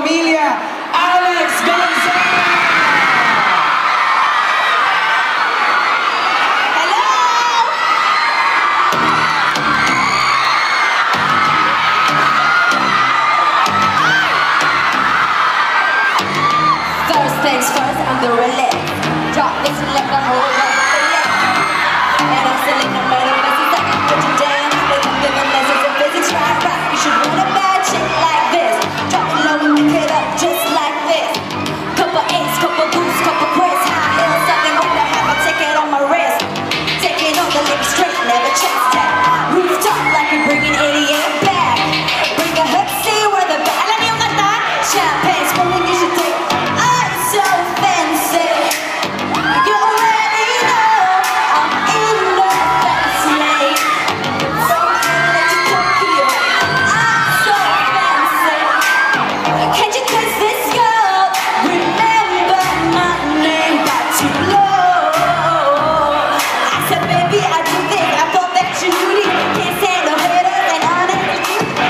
pamilya, Alex Gonzaga! Hello! First things first, I'm the relay. Drop this like a whole lot of relay. And I'm selling the murder message that you put today. They come giving lessons in physics, right? You should run a bad shit like this. Drop it low and pick it up just like this. Couple eights, couple boots, couple quits. High heels, something with the half, I take it on my wrist. Taking all the lips straight, never chest tap. Rooftop like you're bringing 88 back. Bring a hook, see where the back. Alam niyo nga ta? Champagne spilling, you should take. I'm so fancy. You already know I'm in the fast lane. From LA to Tokyo, I'm so fancy. Can't you kiss this girl? Remember my name, got too low. I said, baby, I do this. I thought that you knew it. Can't stand no haters and honest.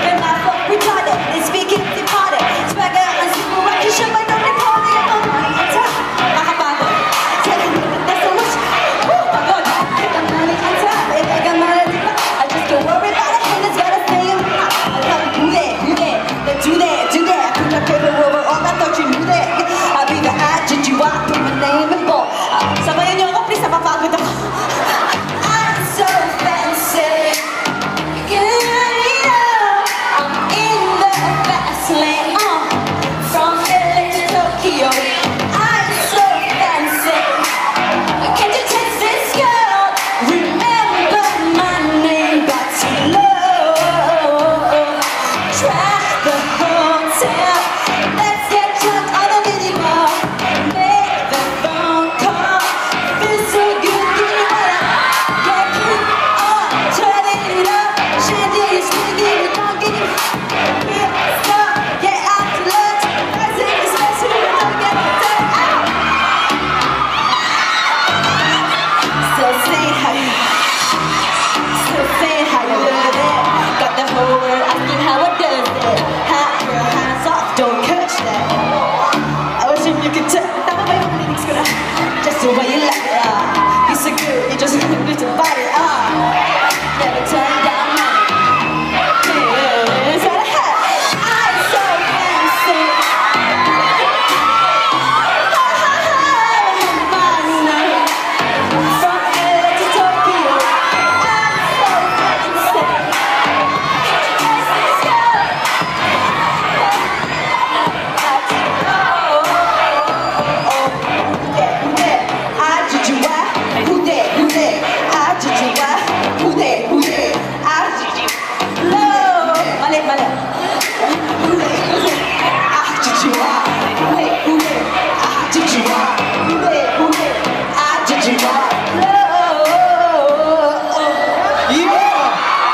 And my fuck retarded. They speak it departed. Swagger and super rock. You should might know they call me on my top. Makabago. Taking me with this so much. Oh my god. Take the money on top. If I got money, I just get worried about it. And it's gotta stay in my. I tell me, do that, do that. Then do that, do that. Put my paper over all. I thought you knew that. I'll be the I-G-G-Y. Put my name in bold. Sabayan niyo ako, please. Napapagod ako. I'm so fancy. You already know I'm in the fast lane. From LA to Tokyo, I'm so fancy. Can't you taste this girl? Remember my name, got too low. Trash the hotel. Let's get drunk on the minibar. Make the phone call. Feels so good, do you wanna get you on? Turning it up. Chandelier swinging, you don't get it. Get out to lunch. Rising is nice, we don't get turned out. Still saying how you love it. Got the whole world asking how I does it. Hot girl, hands off, don't catch that. I wish if you could tell. Tama ba yung lyrics ko na? Just the way you like it, you're so good, you just need to body, never turn down money. Is that a hat? I'm so fancy. My name. From LA to Tokyo, I'm so fancy. This girl.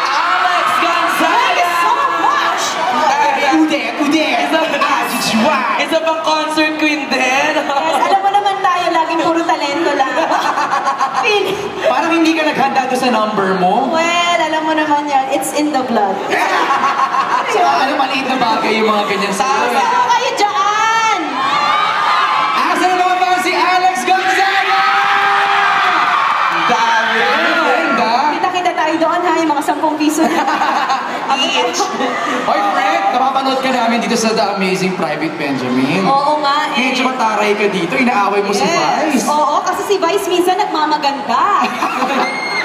Alex Gonzaga! Isa pang concert queen din. Yes, alam mo naman tayo, laging puro talento lang. Parang hindi ka naghanda doon sa number mo. Well, alam mo naman yan, it's in the blood. So, ano maliit na bagay yung mga ganyan sa Sama kayo dyan! Asa na naman ba si Alex Gonzaga? Dami! Ganda! Kita-kita tayo doon ha, yung mga 10 piso na. Each! Hoy, Fred! Napapanood ka namin dito sa The Amazing Private Benjamin. Oo nga eh. Medyo mataray ka dito, inaaway mo si Vice. Oo, kasi si Vice minsan nagmamaganda.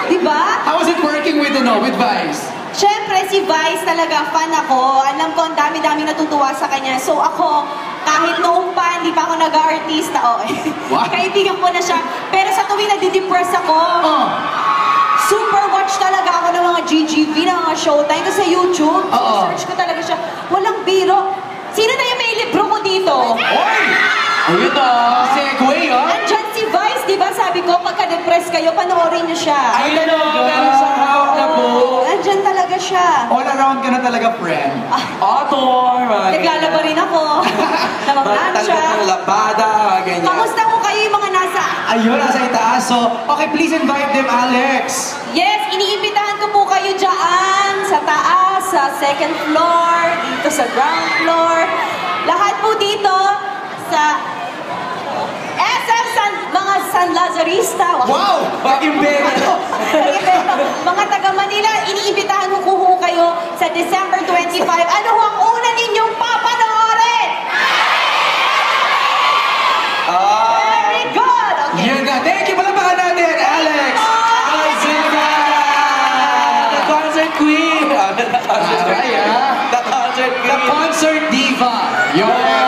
Diba? How was it working with Vice? Siyempre, si Vice talaga, fan ako. Alam ko, ang dami-dami natutuwa sa kanya. So ako, kahit noong pa, hindi pa ako nag-artista, What? kaibigan ko na siya. Pero sa tuwing nadidepress ako, super watch talaga ako ng mga GGV, ng mga Showtime. Kasi sa YouTube, search ko talaga siya. Walang biro. Sino na yung may libro ko dito? Oy! Ayun na! Segway, Andyan si Vice, di ba? Sabi ko, pagka-depress kayo, panoorin niyo siya. Ay, meron sa round na po. Andyan talaga siya. All around ka na talaga, friend. Author, Naglalaba rin ako. Namamlansya. Talagang labada, ganyan. Kamusta mo kayo yung mga nasa? Ayun, nasa itaas. So, okay, please invite them, Alex. Yes, iniimbitahan ko po kayo dyan sa taas, sa second floor, dito sa ground floor. Lahat po Lazarista. Wow! Pag-imbento! Mga taga Manila, iniimbitahan ko kayo sa December 25. Ano ho ang una ninyong papanoorin? Very good! Okay. Yun na. Thank you. Palapakan natin, Alex! Alcina! The concert queen! Aray, ah. The concert The queen! concert diva. Yun.